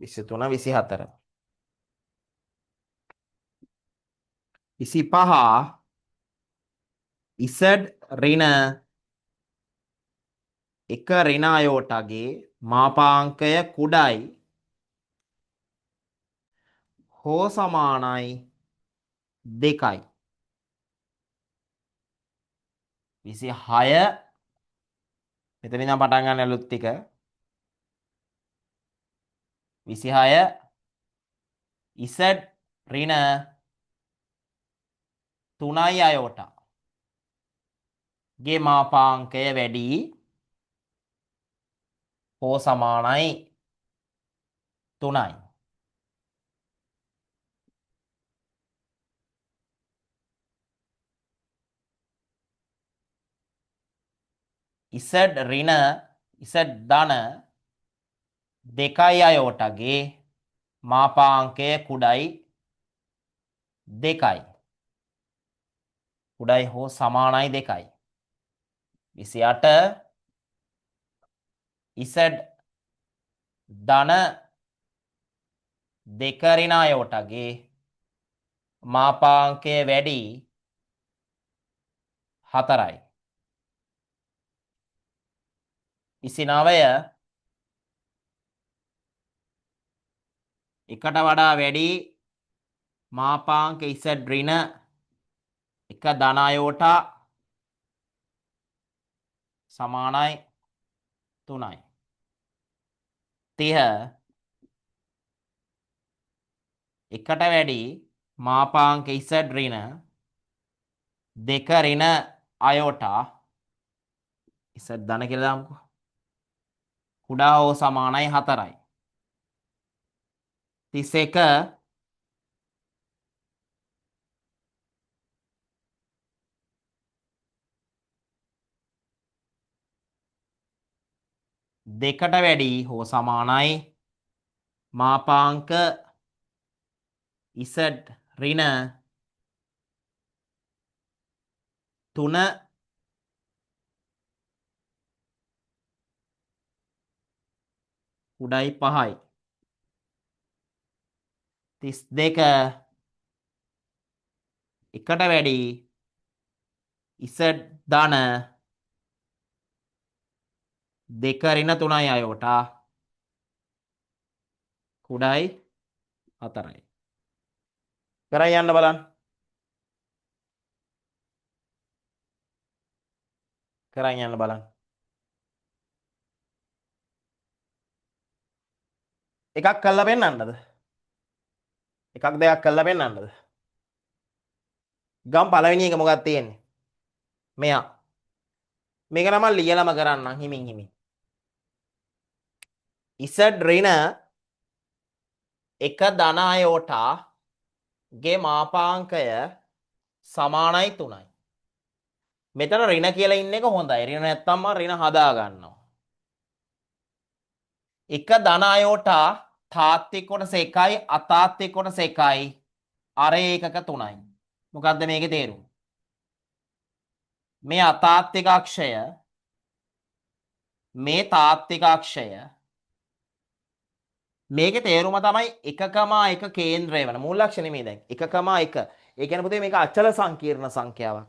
23 24 25 Z ඍණ 1 ඍණ අයෝටාගේ මාපාංකය කුඩයි හෝ සමානයි 2යි. 26 මෙතන ඉඳන් පටන් ගන්න අලුත් ටික 26 ඉසඩ් ඍණ 3යි අයෝටා ගේ මාපාංකය වැඩි හෝ සමානයි 3යි. ඉසඩ් ඍණ ඉසඩ් ධන 2යි අයෝටාගේ මාපාංකය කුඩයි 2යි. කුඩයි හෝ සමානයි 2යි. 28 ඉසඩ් ධන 2 ඍණ අයෝටාගේ මාපාංකය වැඩි 4යි. 29 එකට වඩා වැඩි මාපාංක ඉසඩ් ඍණ 1 ධන අයෝටා සමානයි 3යි. 30 එකට වැඩි මාපාංක ඉසඩ් ඍණ 2 ඍණ අයෝටා ඉසඩ් ධන කියලා දාමුකෝ. කුඩා හෝ සමානයි 4යි. 31 දෙකට වැඩි හෝ සමානයි මාපාංක ඉසඩ් ඍණ 3 කුඩයි 5යි. 32 එකට වැඩි ඉසඩ් ධන 2 ඍණ 3යි අයෝටා කුඩයි 4යි. කරන් යන්න බලන්න. කරන් යන්න බලන්න. එකක් කළා පෙන්නන්නද? එකක් දෙකක් කළා පෙන්නන්නද? ගම් පළවෙනි එක මොකක්ද තියෙන්නේ? මෙයා. මේක නම් ලියලම කරන්නම් හිමින් හිමින්. ඉසඩ් ඍණ 1 ධන අයෝටා ගේ මාපාංකය සමානයි 3යි. මෙතන ඍණ කියලා ඉන්න එක හොඳයි. ඍණ නැත්තම් මම ඍණ හදා ගන්නවා. 1 ධන අයෝටා තාත්වික කොටස 1යි අතාත්වික කොටස 1යි අරේ ඒකක 3යි. මොකද්ද මේකේ තේරුම? මේ අතාත්වික අක්ෂය මේ තාත්වික අක්ෂය මේකේ තේරුම තමයි 1,1 කේන්ද්‍රය වෙන මූල ලක්ෂණ නෙමෙයි දැන් 1,1. ඒ කියන්නේ පුතේ මේක අචල සංකීර්ණ සංඛ්‍යාවක්.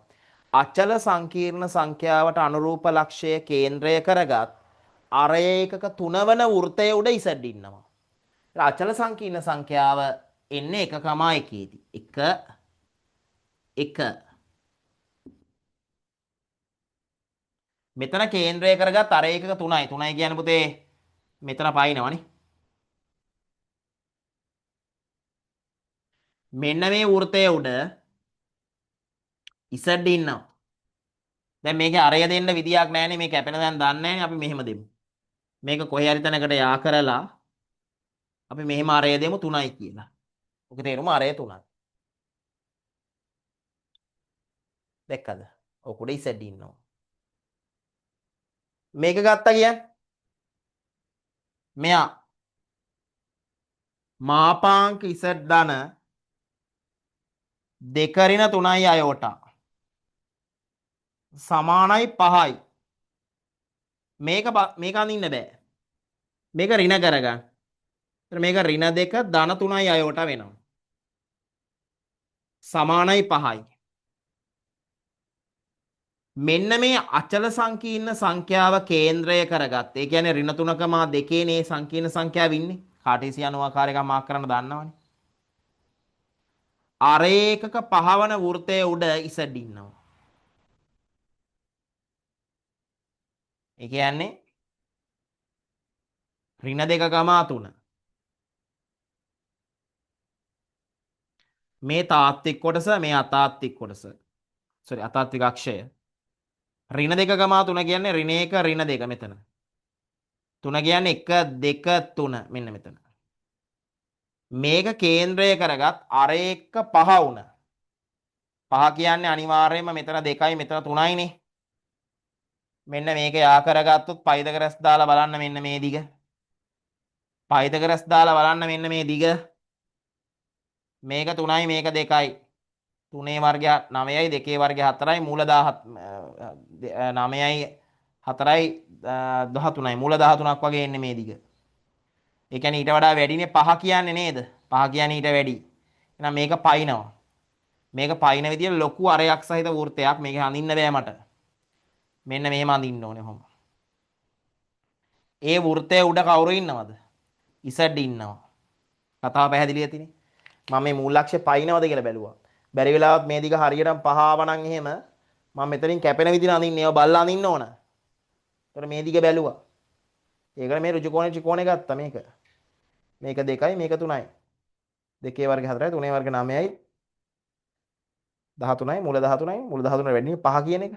අචල සංකීර්ණ සංඛ්‍යාවට අනුරූප ලක්ෂය කේන්ද්‍රය කරගත් අරය ඒකක 3 වන වෘත්තය උඩ ඉසඩ් ඉන්නවා. අචල සංකීර්ණ සංඛ්‍යාව එන්නේ 1,1 දී. 1 1 මෙතන කේන්ද්‍රය කරගත් අර ඒකක 3යි. 3යි කියන්නේ පුතේ මෙතන පයින්නවනේ. මෙන්න මේ වෘත්තය උඩ ඉසඩ් ඉන්නවා. දැන් මේකේ අරය දෙන්න විදියක් නැහැනේ. මේ කැපෙන දැන් දන්නේ නැහැනේ. අපි මෙහෙම දෙමු. මේක කොහේ හරි තැනකට යා කරලා අපි මෙහෙම අරය දෙමු 3යි කියලා. ඔක තේරුම අරය 3යි. දැක්කද? ඔක උඩ ඉසඩ් ඉන්නවා. මේක ගත්තා කියන්නේ මෙයා මාපාංක ඉසඩ් ධන 2 ඍණ 3යි අයෝටා සමානයි 5යි. මේක අඳින්න බෑ. මේක ඍණ කරගන්න. එතකොට මේක ඍණ 2 ධන 3යි අයෝට වෙනවා. සමානයි 5යි. මෙන්න මේ අචල සංකීර්ණ සංඛ්‍යාව කේන්ද්‍රය කරගත්ත. ඒ කියන්නේ ඍණ 3ක මා 2 නේ සංකීර්ණ සංඛ්‍යාව ඉන්නේ. කාටීසියන් ආකාරයක මාක් කරන්න දන්නවනේ. අරේකක පහවන වෘත්තයේ උඩ ඉසඩ් ඉන්නවා. ඒ කියන්නේ ඍණ 2,3. මේ තාත්වික කොටස මේ අතාත්වික කොටස. සෝරි අතාත්වික අක්ෂය. ඍණ 2,3 කියන්නේ ඍණ 1 ඍණ 2 මෙතන. 3 කියන්නේ 1 2 3 මෙන්න මෙතන. මේක කේන්ද්‍රය කරගත් අරේක පහ වුණ. පහ කියන්නේ අනිවාර්යයෙන්ම මෙතන 2යි මෙතන 3යිනේ. මෙන්න මේක යා කරගත්තොත් පයිතගරස් දාලා බලන්න මෙන්න මේ දිග. පයිතගරස් දාලා බලන්න මෙන්න මේ දිග. මේක 3යි මේක 2යි. 3 වර්ගය 9යි 2 වර්ගය 4යි මූල 9යි 4යි 13යි මූල 13ක් වගේ එන්නේ මේ දිග. ඒ කියන්නේ ඊට වඩා වැඩිනේ 5 කියන්නේ නේද? 5 කියන්නේ ඊට වැඩි. එහෙනම් මේක පයින්නවා. මේක පයින් විදියට ලොකු අරයක් සහිත වෘත්තයක්. මේක අඳින්න බෑ මට. මෙන්න මෙහෙම අඳින්න ඕනේ කොහොම. ඒ වෘත්තයේ උඩ කවුරු ඉන්නවද? ඉසඩ් ඉන්නවා. කතාව පැහැදිලි ඇතිනේ. මම මේ මූලක්ෂය පයින්නවද කියලා බැලුවා. බැරි වෙලාවත් මේ දිග හරියටම පහ ආවනම් එහෙම මම මෙතනින් කැපෙන විදිහට අඳින්නේ. ඒවා බල්ලා අඳින්න ඕන. ඒතර මේ දිග බැලුවා. ඒකට මේ ඍජු ත්‍රිකෝණය ගත්තා මේක. මේක 2යි මේක 3යි. 2 වර්ග 4යි 3 වර්ග 9යි 13යි මූල 13යි මූල 13 වැඩි 5 කියන එක.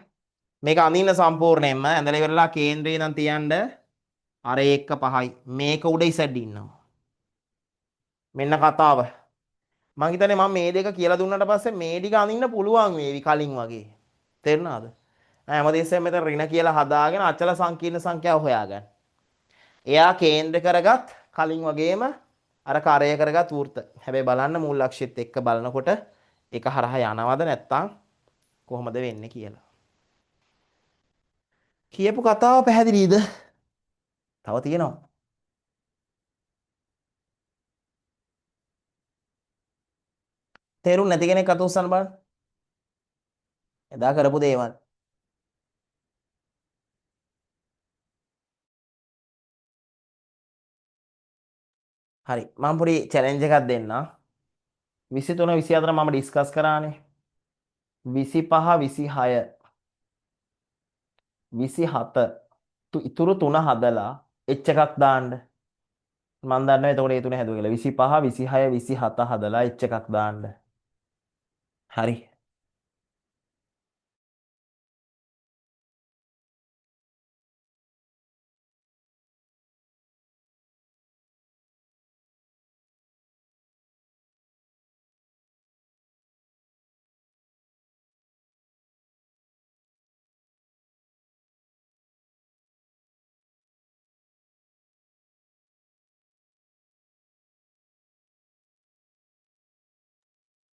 මේක අඳින්න සම්පූර්ණයෙන්ම ඇඳලා ඉවරලා කේන්ද්‍රේ ඉඳන් තියන්න අර එක 5යි. මේක උඩ ඉසඩ් ඉන්නවා. මෙන්න කතාව. මං හිතන්නේ මම මේ දෙක කියලා දුන්නාට පස්සේ මේ ටික අඳින්න පුළුවන් වේවි කලින් වගේ. තේරුණාද? හැමදෙස්සෙම මෙතන ඍණ කියලා හදාගෙන අචල සංකීර්ණ සංඛ්‍යාව හොයාගන්න. එයා කේන්ද්‍ර කරගත් කලින් වගේම අර කරය කරගත් වෘත්ත. හැබැයි බලන්න මූල ලක්ෂ්‍යෙත් එක්ක බලනකොට එක හරහා යනවද නැත්නම් කොහොමද වෙන්නේ කියලා. කියපු කතාව පැහැදිලිද? තව තියෙනවා. තේරුම් නැති කෙනෙක් අත උස්සන්න බලන්න. එදා කරපු දේවල්. හරි. මම පොඩි චැලෙන්ජ් එකක් දෙන්නම්. 23 24 මම ඩිස්කස් කරානේ. 25 26 27 ඉතුරු 3 හදලා එච් එකක් දාන්න. මම දන්නවා එතකොට ඒ තුන හැදුවා කියලා. 25 26 27 හදලා එච් එකක් දාන්න. හරි.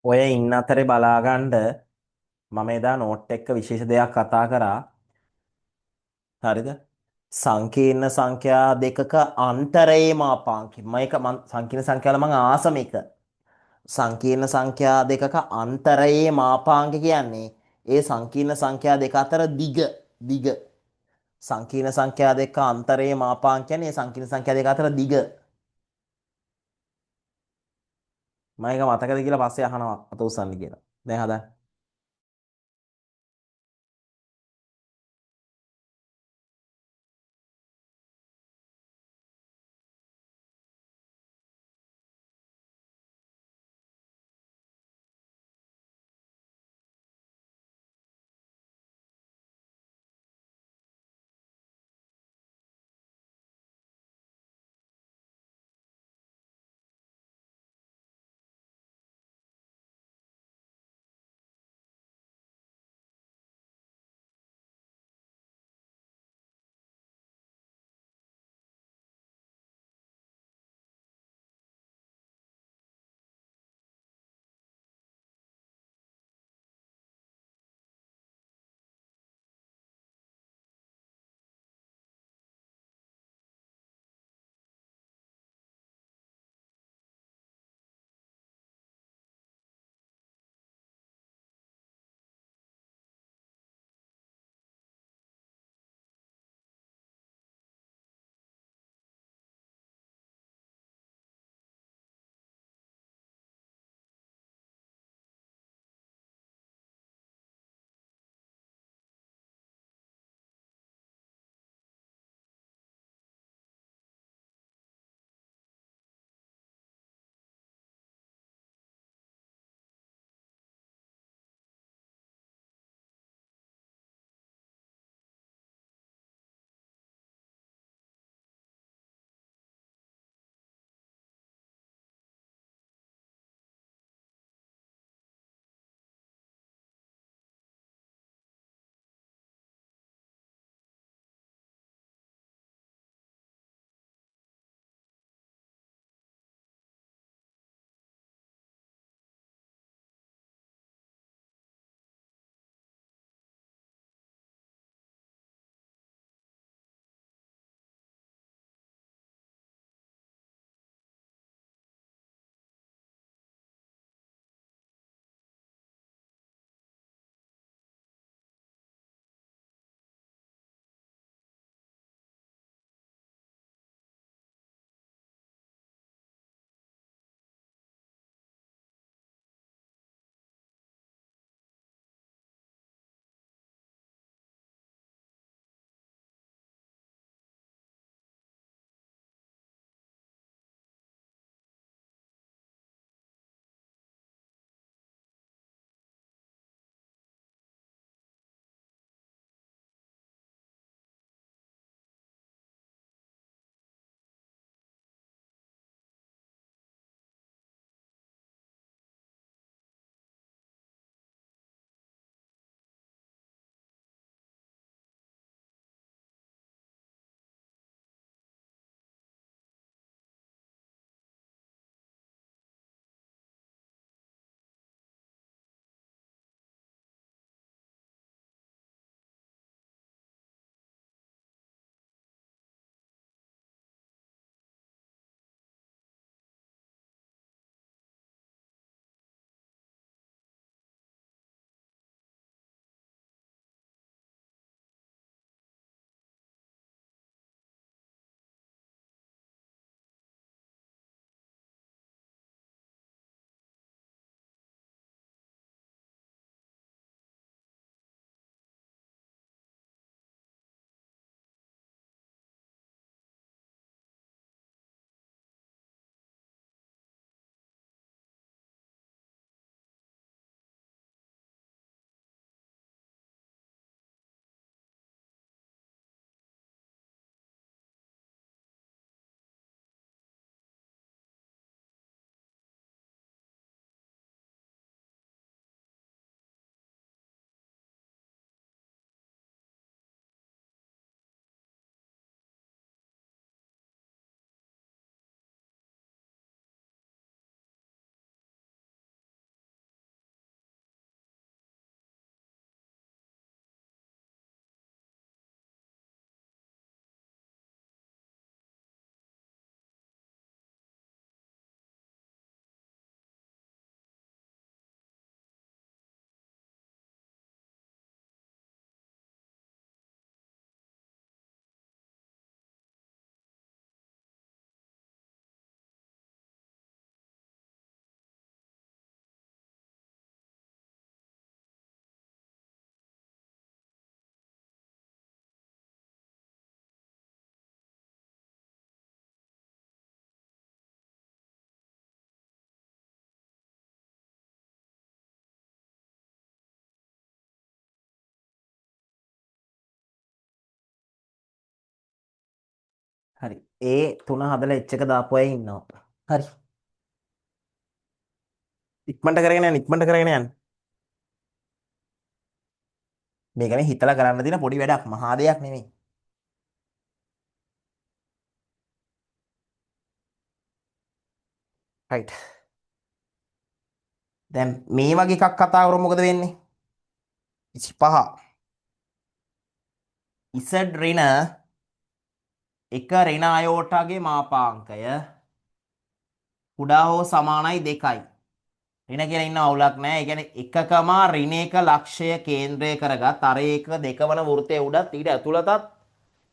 ඔය ඉන්න අතරේ බලාගන්න මම එදා නෝට් එක විශේෂ දෙයක් කතා කරා. හරිද? සංකීර්ණ සංඛ්‍යා දෙකක අන්තරයේ මාපාංකය. මම සංකීර්ණ සංඛ්‍යාවල මම ආසම එක. සංකීර්ණ සංඛ්‍යා දෙකක අන්තරයේ මාපාංක කියන්නේ ඒ සංකීර්ණ සංඛ්‍යා දෙක අතර දිග. සංකීර්ණ සංඛ්‍යා දෙක අන්තරයේ මාපාංක කියන්නේ ඒ සංකීර්ණ සංඛ්‍යා දෙක අතර දිග. මම ඒක මතකද කියලා පස්සේ අහනවා අත උස්සන්න කියලා. දැන් හදන්න. හරි. ඒ 3 හදලා h එක දාපු අය ඉන්නවා. හරි. ඉක්මනට කරගෙන යන්න ඉක්මනට කරගෙන යන්න. මේක මේ හිතලා කරන්න තියෙන පොඩි වැඩක් මහා දෙයක් නෙමෙයි. රයිට්. දැන් මේ වගේ එකක් කතා කරොත් මොකද වෙන්නේ? 25 z ඍණ එක ඍණ අයෝටාගේ මාපාංකය කුඩා හෝ සමානයි 2යි. ඍණ කියලා ඉන්න අවුලක් නැහැ. ඒ කියන්නේ එකකම ඍණයක ලක්ෂය කේන්ද්‍රය කරගත් අර එක දෙකවන වෘත්තයේ උඩත් ඊට ඇතුළතත්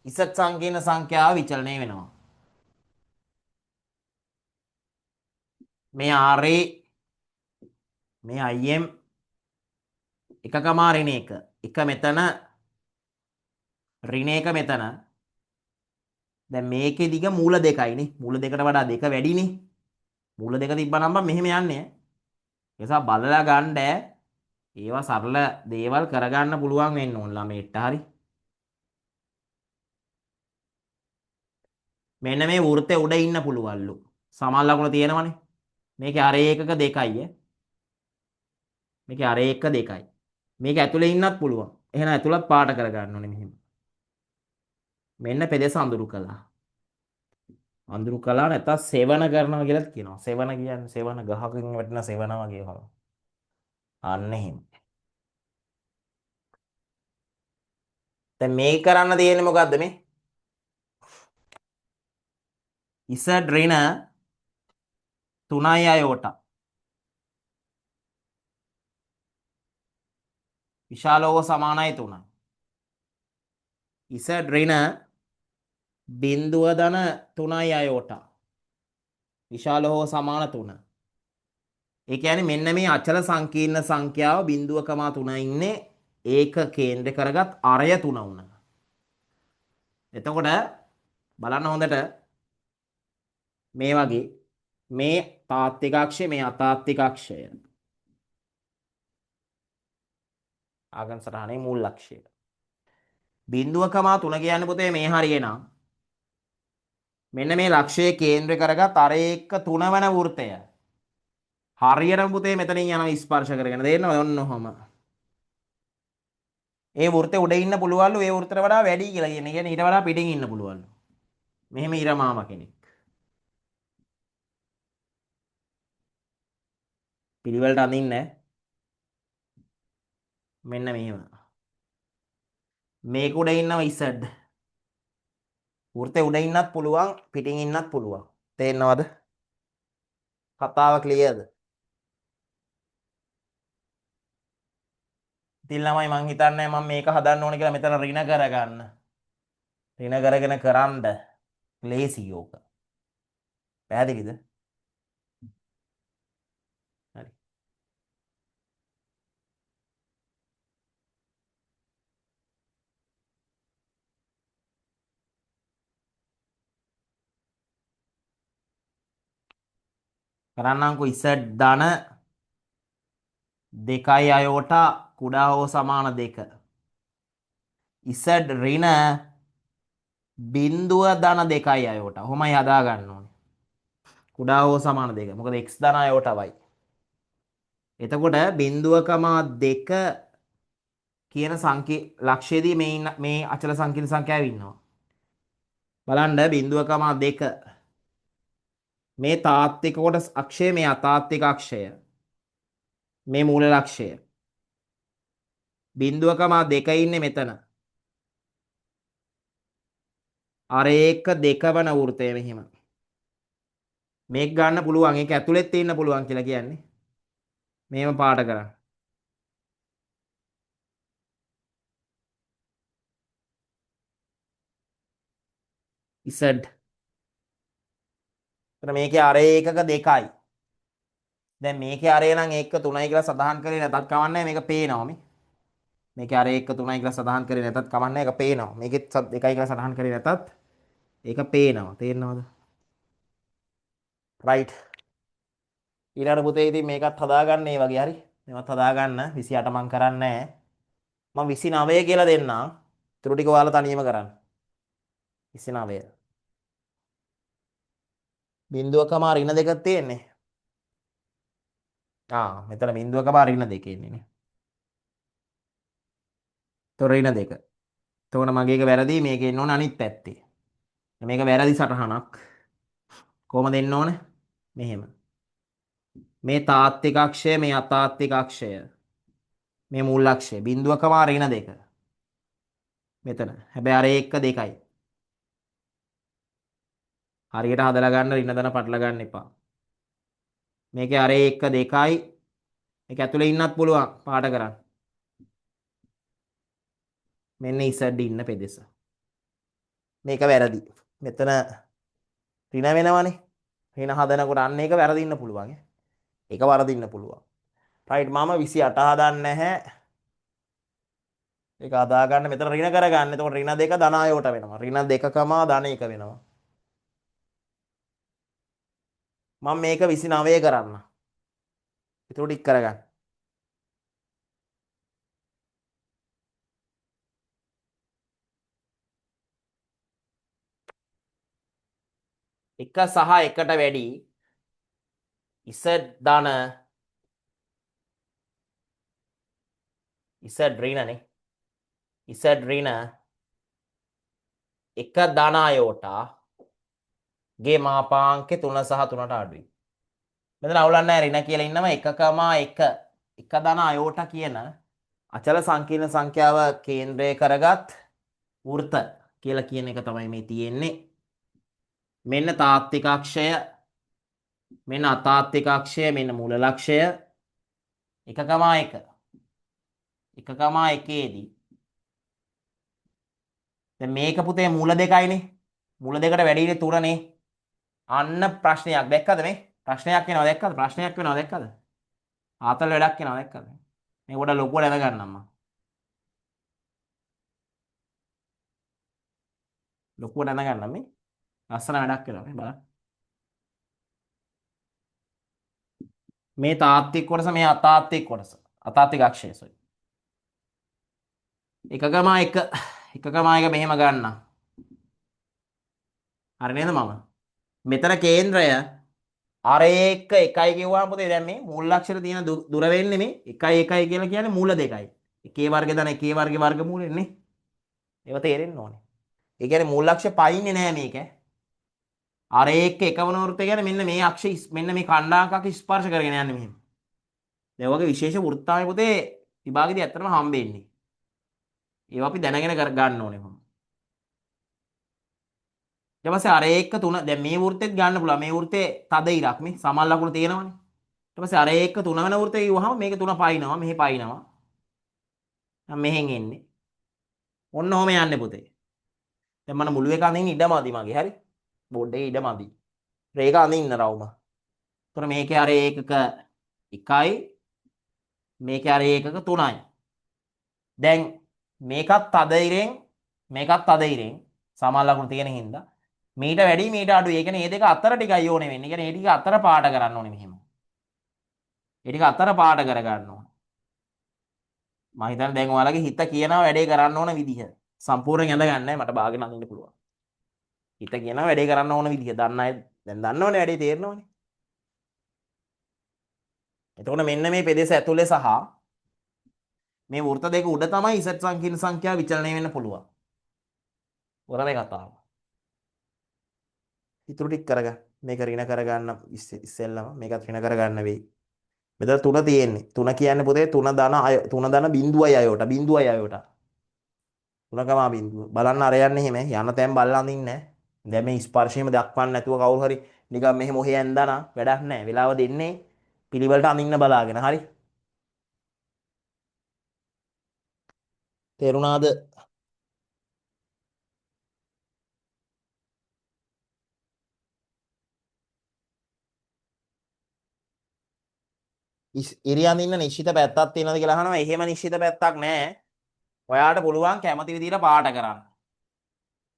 z සංකීර්ණ සංඛ්‍යාව විචලනය වෙනවා. මේ RA මේ IM එකකම ඍණ එක මෙතන ඍණ එක මෙතන. දැන් මේකේ දිග මූල 2යිනේ. මූල 2කට වඩා 2 වැඩිනේ. මූල 2 තිබ්බනම් මෙහෙම යන්නේ. ඒ නිසා බලලා ගන්න ඒවා සරල දේවල් කරගන්න පුළුවන් වෙන්න ඕන ළමයිට. හරි. මෙන්න මේ වෘත්තේ උඩ ඉන්න පුළුවන්ලු. සමාන ලකුණ තියෙනවනේ. මේකේ අර ඒකක 2යි. මේකේ අර ඒකක 2යි. මේක ඇතුලේ ඉන්නත් පුළුවන්. එහෙනම් ඇතුලත් පාට කරගන්න ඕනේ මෙහෙම. මෙන්න පෙදෙස අඳුරු කළා. අඳුරු කළා නැත්නම් සෙවන කරනවා කියලාත් කියනවා. සෙවන කියන්නේ සෙවන ගහකින් වැටෙන සෙවන වගේ වල. අන්න එහෙම. දැන් මේක කරන්න තියෙන්නේ මොකද්ද මේ? z ඍණ 3යි අයෝට. විශාල හෝ සමානයි 3යි. z ඍණ බිඳුව ධන 3යි අයෝට. විශාල හෝ සමාන 3. ඒ කියන්නේ මෙන්න මේ අචල සංකීර්ණ සංඛ්‍යාව 0.3 ඉන්නේ ඒක කේන්ද්‍ර කරගත් අරය 3 වුණා. එතකොට බලන්න හොඳට මේ වගේ මේ තාත්වික අක්ෂය මේ අතාත්වික අක්ෂය ආගම් සටහනේ මූල ලක්ෂය 0.3 කියන්නේ පුතේ මේ හරිය නම් මෙන්න මේ ලක්ෂයේ කේන්ද්‍ර කරගත් අර එක්ක 3 වෙන වෘත්තය හරියටම පුතේ මෙතනින් යනවා ස්පර්ශ කරගෙන තේරෙනවද ඔන්න ඔහම ඒ වෘත්තේ උඩ ඉන්න පුළුවන්ලු ඒ වෘත්තට වඩා වැඩි කියලා කියන්නේ. කියන්නේ ඊට වඩා පිටින් ඉන්න පුළුවන්ලු. මෙහෙම ඉරමාම කෙනෙක්. පිළිවෙලට අඳින්නේ මෙන්න මෙහෙම. මේක උඩ ඉන්නව ඉසඩ්. වෘත්තේ උඩ ඉන්නත් පුළුවන් පිටින් ඉන්නත් පුළුවන්. තේරෙනවද? කතාව ක්ලියර්ද? ඉතින් ළමයි මං හිතන්නේ මම මේක හදන්න ඕන කියලා මෙතන ඍණ කරගන්න. ඍණ කරගෙන කරන්ඩ ලේසි යෝක. පැහැදිලිද? හරි. කරන්නම්කො ඉසඩ් ධන 2යි අයෝට කුඩා හෝ සමාන 2. ඉසඩ් ඍණ බිඳුව ධන 2යි අයෝට. ඔහොමයි හදා ගන්න ඕනේ. කුඩා හෝ සමාන 2. මොකද x ධන අයෝට y. එතකොට 0.2 කියන ලක්ෂයේදී මේ අචල සංකීර්ණ සංඛ්‍යාව ඉන්නවා. බලන්න 0.2 මේ තාත්වික කොටස් අක්ෂය මේ අතාත්වික අක්ෂය මේ මූල ලක්ෂය 0.2 ඉන්නේ මෙතන. අර ඒක 2 වන වෘත්තය මෙහිම. මේක ගන්න පුළුවන්. ඒක ඇතුළෙත් තියෙන්න පුළුවන් කියලා කියන්නේ. මේව පාට කරන්න. ඉසඩ්. එතන මේකේ අර ඒකක 2යි. දැන් මේකේ අරේ නම් 1 3යි කියලා සඳහන් කරේ නැතත් කවන්නේ මේක පේනවා මේ. මේකේ අර 1 3යි කියලා සඳහන් කරේ නැතත් කවන්නේ ඒක පේනවා. මේකෙත් 2යි කියලා සඳහන් කරේ නැතත් ඒක පේනවා. තේරෙනවද? රයිට්. ඊළඟ පුතේ ඉතින් මේකත් හදාගන්න මේ වගේ හරි. මේවත් හදාගන්න 28 මං කරන්නේ නැහැ. මම 29 කියලා දෙන්නම්. ඊටු ටික ඔයාලා තනියම කරන්න. 29. බිඳුවකම ඍණ දෙකක් තියෙන්නේ. මෙතන බිඳුවකම ඍණ දෙක ඉන්නේ නේ. තොර ඍණ දෙක. එතකොට මගේ එක වැරදි මේක එන්න ඕන අනිත් පැත්තේ. මේක වැරදි සටහනක්. කොහොමද එන්න ඕන? මෙහෙම. මේ තාත්වික අක්ෂය මේ අතාත්වික අක්ෂය. මේ මූල අක්ෂය බිඳුවකම ඍණ දෙක. මෙතන. හැබැයි අර 1 2යි. හරියට හදලා ගන්න ඍණ දන පටල ගන්න එපා. මේකේ අර 1 2යි. මේක ඇතුලේ ඉන්නත් පුළුවන් පාට කරන්න. මෙන්න ඉසඩ් ඉන්න පෙදෙස. මේක වැරදි. මෙතන ඍණ වෙනවනේ. ඍණ හදනකොට අන්න ඒක වැරදින්න පුළුවන්. ඒක වරදින්න පුළුවන්. රයිට් මම 28 හදන්නේ නැහැ. ඒක හදා ගන්න මෙතන ඍණ කරගන්න. එතකොට ඍණ දෙක ධන ආයෝට වෙනවා. ඍණ දෙකකම ධන එක වෙනවා. මම මේක 29 කරන්න. ඊට ටික කරගන්න. එක සහ එකට වැඩි ඉසඩ් ධන ඉසඩ් ඍණනේ. ඉසඩ් ඍණ එක ධන ආයෝටා ගේ මාපාංකේ 3 සහ 3ට අඩුයි. මෙතන අවුලක් නැහැ ඍණ කියලා ඉන්නවා 1,1 එක ධන අයෝට කියන අචල සංකීර්ණ සංඛ්‍යාව කේන්ද්‍රය කරගත් වෘත කියලා කියන එක තමයි මේ තියෙන්නේ. මෙන්න තාත්වික අක්ෂය මෙන්න අතාත්වික අක්ෂය මෙන්න මූල ලක්ෂය 1,1 1,1ේදී දැන් මේක පුතේ මූල දෙකයිනේ. මූල දෙකට වැඩිනේ 3නේ. අන්න ප්‍රශ්නයක් දැක්කද මේ? ප්‍රශ්නයක් වෙනවා දැක්කද? ප්‍රශ්නයක් වෙනවා දැක්කද? ආතල් වැඩක් වෙනවා දැක්කද? මේ කොට ලොකුව දැන ගන්නම් මම. ලොකුව දැන ගන්නම් මේ. ලස්සන වැඩක් වෙනවා මේ බලන්න. මේ තාත්වික කොටස මේ අතාත්වික කොටස. අතාත්වික අක්ෂය සොයි. 1,1 1,1 මෙහෙම ගන්නම්. හරි නේද මම? මෙතන කේන්ද්‍රය අර එක 1යි කිව්වම පුතේ දැන් මේ මූල අක්ෂර තියෙන දුර වෙන්නේ මේ 1 1 කියලා කියන්නේ මූල දෙකයි. එකේ වර්ග දන එකේ වර්ගේ වර්ගමූලෙන්නේ. ඒව තේරෙන්න ඕනේ. ඒ කියන්නේ මූල අක්ෂය පයින්නේ නෑ මේක. අර එක එකවන වෘත්තය කියන්නේ මෙන්න මේ අක්ෂය මෙන්න මේ ඛණ්ඩාංකක ස්පර්ශ කරගෙන යන්නේ මෙහෙම. දැන් ඔයගේ විශේෂ වෘත්තාමය පුතේ විභාගෙදී ඇත්තටම හම්බෙන්නේ. ඒවා අපි දැනගෙන ගන්න ඕනේ කොහොමද? ඊට පස්සේ අර එක 3 දැන් මේ වෘත්තෙත් ගන්න පුළුවන්. මේ වෘත්තේ තද ඉරක් මේ සමල් ලකුණු තියෙනවනේ. ඊට පස්සේ අර එක 3 වෙන වෘත්තේ ගිහුවහම මේක 3 පයින්නවා මෙහි පයින්නවා. දැන් මෙහෙන් එන්නේ. ඔන්න ඔහම යන්නේ පුතේ. දැන් මම මුළු එක අඳින්න ඉඩමදි මගේ හරි. බෝඩ් එකේ ඉඩමදි. ඒක අඳින්න රවුම. එතකොට මේකේ අර ඒකක 1යි මේකේ අර ඒකක 3යි. දැන් මේකත් තද ඉරෙන් මේකත් තද ඉරෙන් සමල් ලකුණු තියෙන හින්දා මීට වැඩි මීට අඩුයි. ඒ කියන්නේ මේ දෙක අතර ටිකයි ඕනේ වෙන්නේ. ඒ කියන්නේ මේ ටික අතර පාට කරන්න ඕනේ මෙහෙම. ඒ ටික අතර පාට කර ගන්න ඕනේ. මම හිතන්නේ දැන් ඔයාලගේ හිත කියනවා වැඩේ කරන්න ඕන විදිහ. සම්පූර්ණයෙන් ඇඳ ගන්නෑ මට බාගෙන අඳින්න පුළුවන්. හිත කියනවා වැඩේ කරන්න ඕන විදිහ. දන්න අය දැන් දන්නවනේ වැඩේ තේරෙනවනේ. එතකොට මෙන්න මේ පෙදෙස ඇතුලේ සහ මේ වෘත දෙක උඩ තමයි Z සංකීර්ණ සංඛ්‍යාව විචලනය වෙන්න පුළුවන්. ඔරම කතාව. ඉතුරු ටික කරගන්න. මේක ඍණ කරගන්න ඉස්සෙල්ලම මේකත් ඍණ කරගන්න වෙයි. මෙතන 3 තියෙන්නේ. 3 කියන්නේ පුතේ 3 ධන 3 ධන බිඳුවයි අයෝට බිඳුවයි අයෝට. 3 බිඳුව. බලන්න අර යන්නේ එහෙම යන තැන් බලලා අඳින්නේ. දැන් මේ ස්පර්ශයම දක්වන්න නැතුව කවුරු හරි නිකන් මෙහෙම ඔහේ ඇඳනා වැඩක් නැහැ. වෙලාව දෙන්නේ පිළිවෙලට අඳින්න බලාගෙන. හරි. තේරුණාද? ඉරියන් ඉන්න නිශ්චිත පැත්තක් තියෙනවද කියලා අහනවා. එහෙම නිශ්චිත පැත්තක් නැහැ. ඔයාට පුළුවන් කැමති විදිහට පාට කරන්න.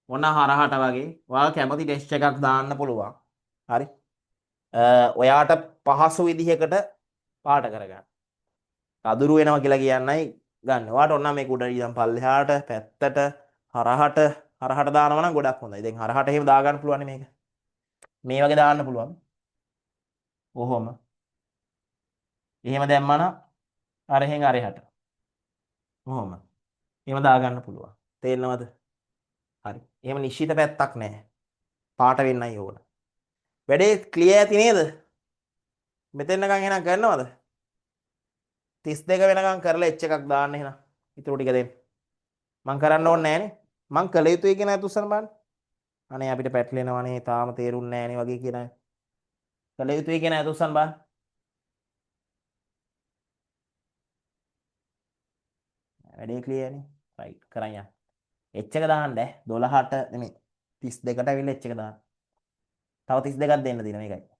ඔන්න හරහට වගේ ඔයාලා කැමති ටෙස්ට් එකක් දාන්න පුළුවන්. හරි. ඔයාට පහසු විදිහකට පාට කරගන්න. අදුරු වෙනවා කියලා කියන්නයි ගන්න. ඔයාට ඔන්න මේක උඩ ඉඳන් පල්ලෙහාට පැත්තට හරහට දානවා නම් ගොඩක් හොඳයි. දැන් හරහට එහෙම දාගන්න පුළුවන් මේක. මේ වගේ දාන්න පුළුවන්. ඔහොම. එහෙම දැම්මනම් අරහෙන් අරහට. ඔහොම. එහෙම දාගන්න පුළුවන්. තේරෙනවද? හරි. එහෙම නිශ්චිත පැත්තක් නැහැ. පාට වෙන්නයි ඕන. වැඩේ ක්ලියර් ඇති නේද? මෙතෙන්කන් එහෙනම් කරනවද? 32 වෙනකන් කරලා එච් එකක් දාන්න එහෙනම්. ඊටු ටික දෙන්න. මං කරන්න ඕනේ නෑනේ. මං කළ යුතුයි කියන අය තුස්සන බලන්න. අනේ අපිට පැටලෙනවනේ තාම තේරුන්නේ නෑනේ වගේ කියන අය. කළ යුතුයි කියන අය තුස්සන බලන්න. වැඩේ ක්ලියර් නේ. රයිට් කරන් යන්න. එච් එක දාන්න 12ට නෙමෙයි 32ට අවිල්ල එච් එක දාන්න. තව 32ක් දෙන්න තියෙන මේකයි.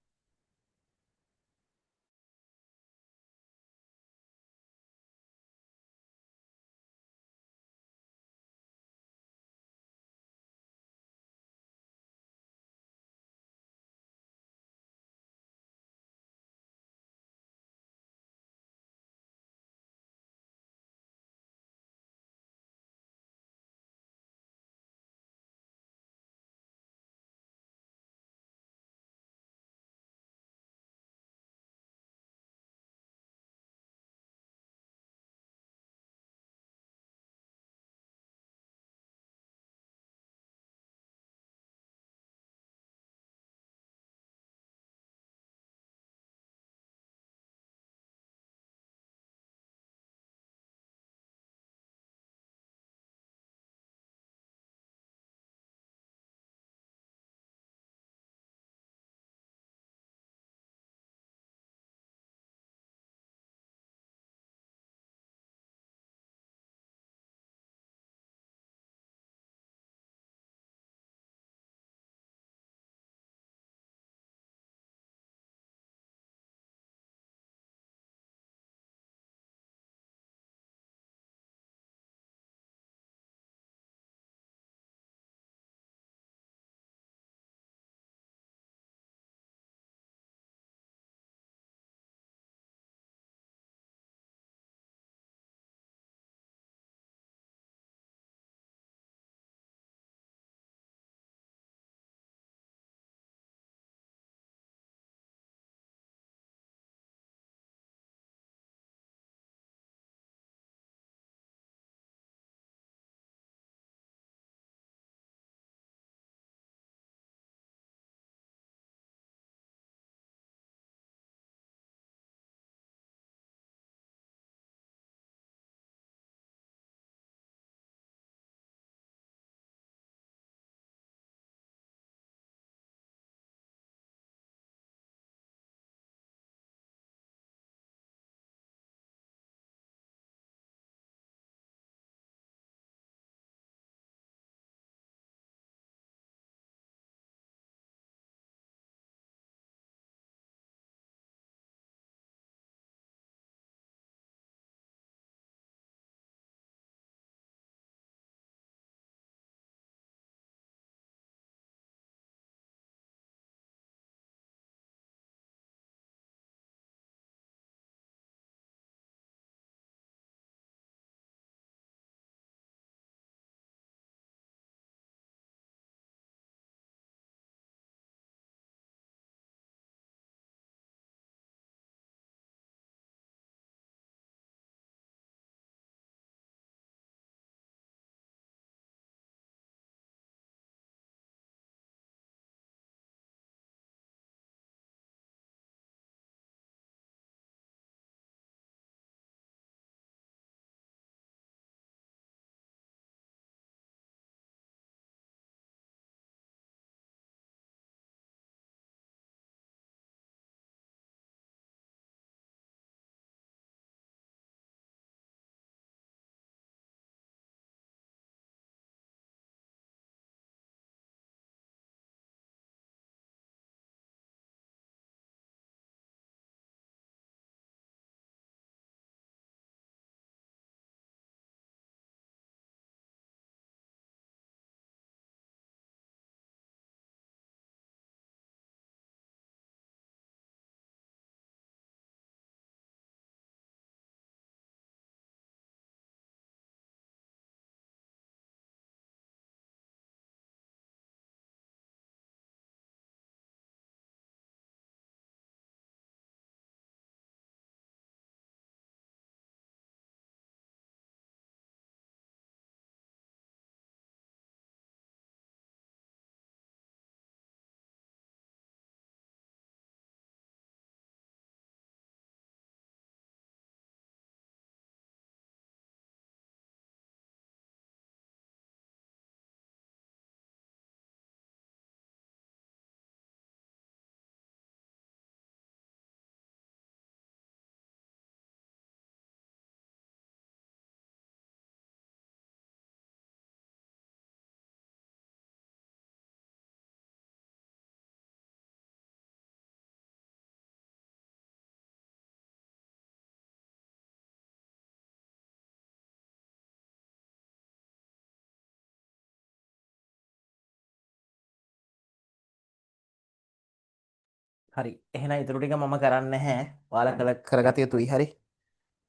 හරි එහෙනම් ඊටු ටික මම කරන්නේ නැහැ. ඔයාලා කරගත යුතුයි. හරි.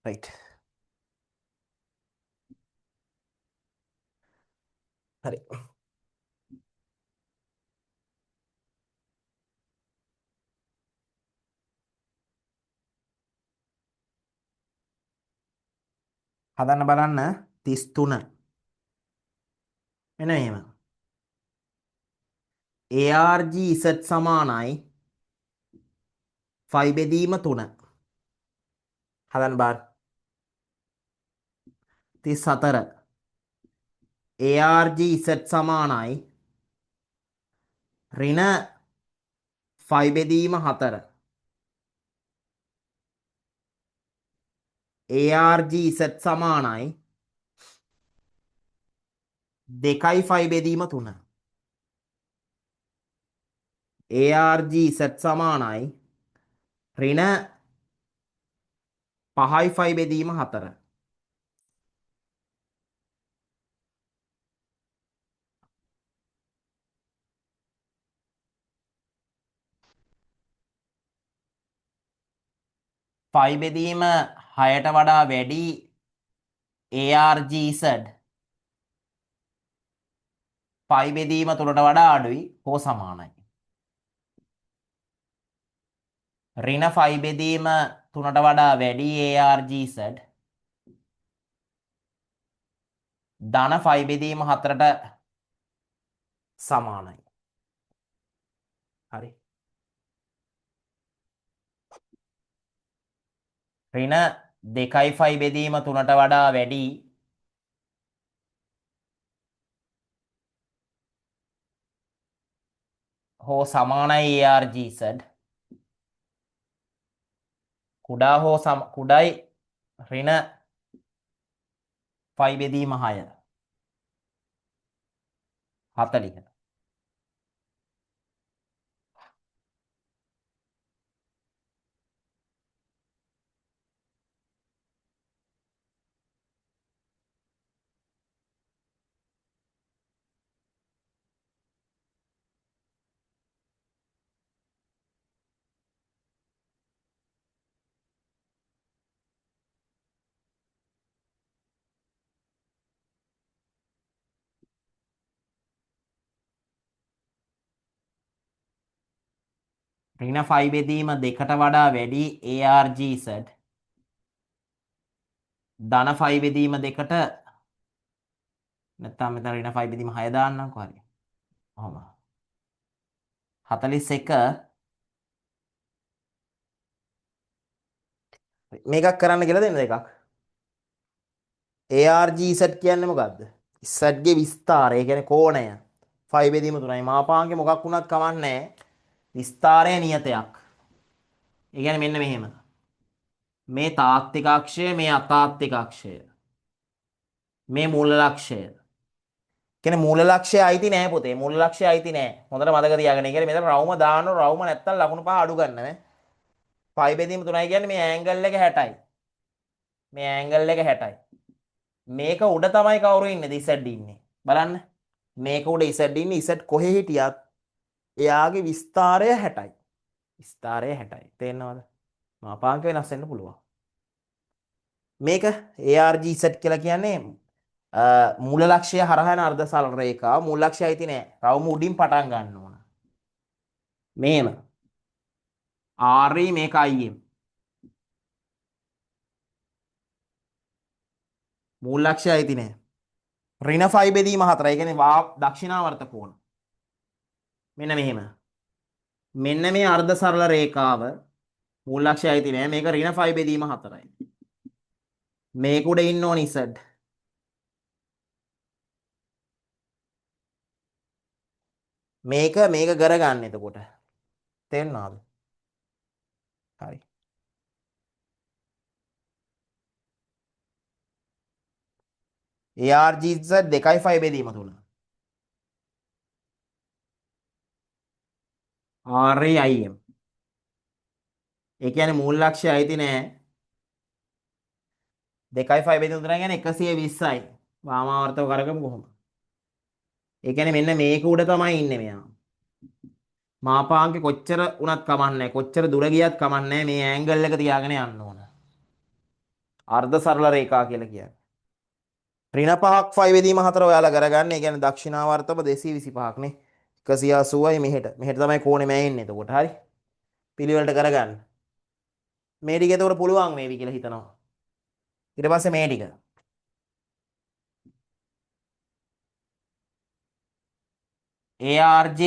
රයිට්. හරි. හදන්න බලන්න 33. මෙන්න මෙහෙම. ARG Z සමානයි 5 බෙදීම 3. හදන්න බාර. 34. ARG Z සමානයි ඍණ 5 බෙදීම 4. ARG Z සමානයි 2යි 5 බෙදීම 3. ARG Z සමානයි ඍණ 5යි 5 බෙදීම 4. ෆයි බෙදීම 6ට වඩා වැඩි ARGZ ෆයි බෙදීම 3ට වඩා අඩුයි හෝ සමානයි. ඍණ ෆයි බෙදීම 3ට වඩා වැඩි ARGZ ධන ෆයි බෙදීම 4ට සමානයි. හරි. ඍණ 2යි ෆයි බෙදීම 3ට වඩා වැඩි හෝ සමානයි ARGZ කුඩා හෝ කුඩයි ඍණ ෆයි බෙදීම 6 40. ඍණ ෆයි බෙදීම 2ට වඩා වැඩි ARGZ ධන ෆයි බෙදීම 2ට නැත්නම් මෙතන ඍණ ෆයි බෙදීම 6 දාන්නම්කෝ හරි. ඔහොම. 41 මේකක් කරන්න කියලා දෙන්න දෙකක්. ARGZ කියන්නේ මොකද්ද? Z ගේ විස්තරය. ඒ කියන්නේ කෝණය. ෆයි බෙදීම 3යි. මාපාංගේ මොකක් වුණත් කමන්නේ නැහැ. විස්තරය නියතයක්. ඒ කියන්නේ මෙන්න මෙහෙම. මේ තාත්වික අක්ෂය මේ අතාත්වික අක්ෂය. මේ මූල ලක්ෂය. කියන්නේ මූල ලක්ෂය අයිති නෑ පුතේ. මූල ලක්ෂය අයිති නෑ. හොඳට මතක තියාගන්න. ඒ කියන්නේ මෙතන රවුම දාන්න රවුම නැත්තම් ලකුණු පහ අඩු ගන්න නේ. ෆයි බෙදීම 3යි කියන්නේ මේ ඇන්ගල් එක 60යි. මේ ඇන්ගල් එක 60යි. මේක උඩ තමයි කවුරු ඉන්නේ? Z ඉන්නේ. බලන්න. මේක උඩ Z ඉන්නේ. Z කොහේ හිටියත් එයාගේ විස්තරය 60යි. විස්තරය 60යි. තේරෙනවද? මාපාංක වෙනස් වෙන්න පුළුවන්. මේක ARGZ කියලා කියන්නේ මූල ලක්ෂ්‍යය හරහා යන අර්ධ සරල රේඛාව. මූල ලක්ෂ්‍යය ඇති නෑ. රවුම උඩින් පටන් ගන්න ඕන. මේම. RE මේක IM. මූල ලක්ෂ්‍යය ඇති නෑ. ඍණ ෆයි බෙදීම 4. ඒ කියන්නේ දක්ෂිනාවර්ත කෝණ. මෙන්න මෙහෙම. මෙන්න මේ අර්ධ සරල රේඛාව මූල ලක්ෂ්‍යය ඇති නෑ. මේක ඍණ ෆයි බෙදීම 4යි. මේක උඩ ඉන්න ඕනි Z. මේක කරගන්න එතකොට. තේරුණාද? හරි. ARGZ 2යි 5 බෙදීම 3. RAIM. ඒ කියන්නේ මූල ලක්ෂ්‍යය ඇති නෑ. 2යි 5 බෙදීම 3 කියන්නේ 120යි. වාමාවර්තව කරගමු කොහොම. ඒ කියන්නේ මෙන්න මේක උඩ තමයි ඉන්නේ මෙයා. මාපාංකේ කොච්චර උනත් කමන්නේ කොච්චර දුර ගියත් කමන්නේ මේ ඇන්ගල් එක තියාගෙන යන්න ඕන. අර්ධ සරල රේඛා කියලා කියන්නේ. ඍණ 5ක් ෆයි බෙදීම 4 ඔයාලා කරගන්න. ඒ කියන්නේ දක්ෂිනාවර්තව 225ක් නේ. 180යි මෙහෙට. මෙහෙට තමයි කෝණේ මෑෙන්නේ එතකොට. හරි. පිළිවෙලට කරගන්න. මේ ටික එතකොට පුළුවන් මේවි කියලා හිතනවා. ඊට පස්සේ මේ ටික. ARJ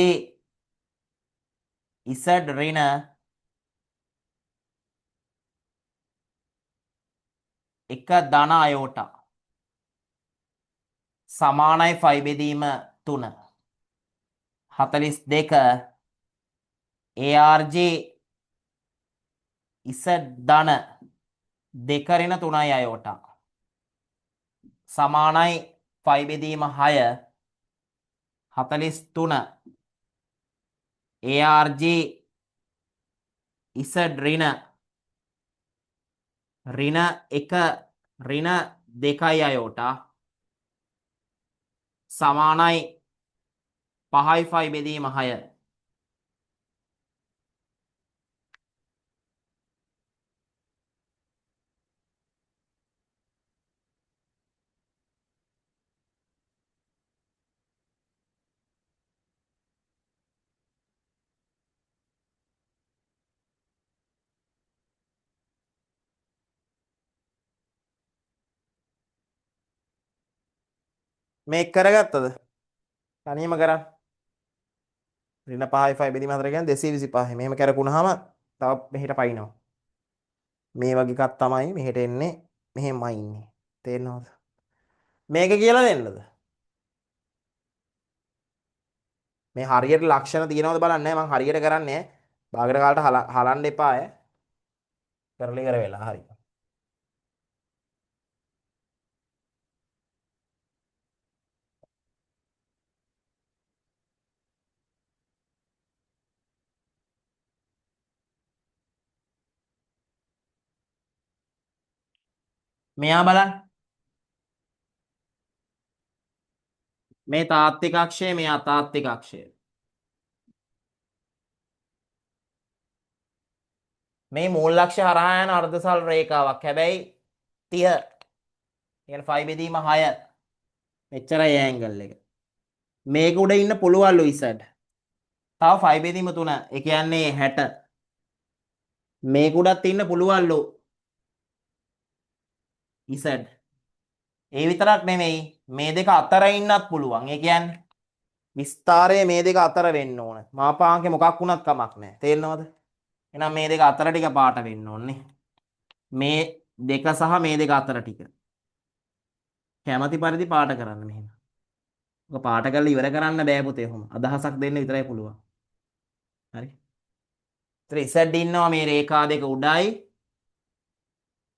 Z ඍණ එක ධන අයෝටා සමානයි ෆයි බෙදීම 3 42 ARJ Z ධන 2 ඍණ 3යි අයෝටා සමානයි ෆයි බෙදීම 6 43 ARJ Z ඍණ 1 ඍණ 2යි අයෝටා සමානයි 5යි ෆයි බෙදීම 6 මේක කරගත්තද? තනියම කරා. ඍණ 5යි ෆයි බෙදීම 4 කියන්නේ 225. මෙහෙම කරකුණාම තව මෙහෙට පයින්නවා. මේ වගේ එකක් තමයි මෙහෙට එන්නේ. මෙහෙමයි ඉන්නේ. තේරෙනවද? මේක කියලා දෙන්නද? මේ හරියට ලක්ෂණ තියෙනවද බලන්න මම හරියට කරන්නේ බාගට කාලට හලන්න එපා ඈ. කරලි කර වෙලා හරි. මෙයා බලන්න. මේ තාත්වික අක්ෂය මේ අතාත්වික අක්ෂය. මේ මූල අක්ෂය හරහා යන අර්ධසල් රේඛාවක්. හැබැයි 30 කියන්නේ ෆයි බෙදීම 6 මෙච්චරයි ඇන්ගල් එක. මේක උඩ ඉන්න පුළුවන්ලු ඉසඩ්. තව ෆයි බෙදීම 3. ඒ කියන්නේ 60. මේක උඩත් ඉන්න පුළුවන්ලු ඉසඩ්. ඒ විතරක් නෙමෙයි මේ දෙක අතර ඉන්නත් පුළුවන්. ඒ කියන්නේ විස්තරය මේ දෙක අතර වෙන්න ඕන. මාපාංකේ මොකක් වුණත් කමක් නැහැ. තේරෙනවද? එහෙනම් මේ දෙක අතර ටික පාට වෙන්න ඕනේ. මේ දෙක සහ මේ දෙක අතර ටික. කැමැති පරිදි පාට කරන්න මෙහෙම. ඔක පාට කරලා ඉවර කරන්න බෑ පුතේ ඔහොම. අදහසක් දෙන්න විතරයි පුළුවන්. හරි. ඉතින් Z ඉන්නවා මේ රේඛා දෙක උඩයි.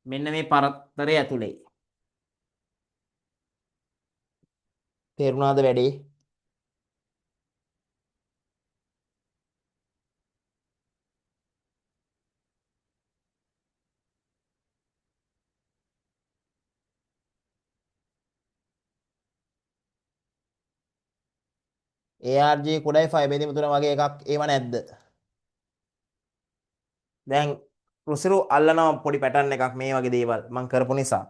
මෙන්න මේ පරතරය ඇතුලේ. තේරුණාද වැඩේ? ARG කුඩයි 5 බෙදීම 3 වගේ එකක් ඒව නැද්ද? දැන් රුසිරු අල්ලනවා පොඩි පැටර්න් එකක් මේ වගේ දේවල් මම කරපු නිසා.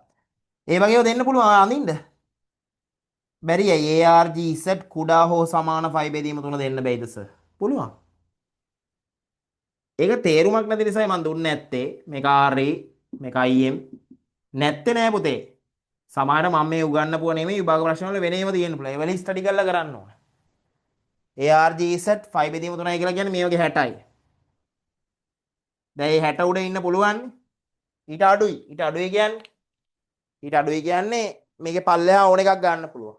ඒ වගේව දෙන්න පුළුවන් අඳින්න. බැරි ඇයි ARG Z කුඩා හෝ සමාන 5 බෙදීම 3 දෙන්න බැයිද සර්? පුළුවන්. ඒක තේරුමක් නැති නිසායි මම දුන්නේ නැත්තේ. මේක RE මේක IM නැත්තේ නෑ පුතේ. සමහරට මම මේ උගන්වපුවා නෙමෙයි විභාග ප්‍රශ්න වල වෙනේම තියෙන්න පුළුවන්. ඒ වලින් ස්ටඩි කරලා කරන්න ඕන. ARG Z 5 බෙදීම 3යි කියලා කියන්නේ මේ වගේ 60යි. දැන් මේ 60 උඩ ඉන්න පුළුවන්. ඊට අඩුයි. ඊට අඩුයි කියන්නේ මේකේ පල්ලෙහා ඕන එකක් ගන්න පුළුවන්.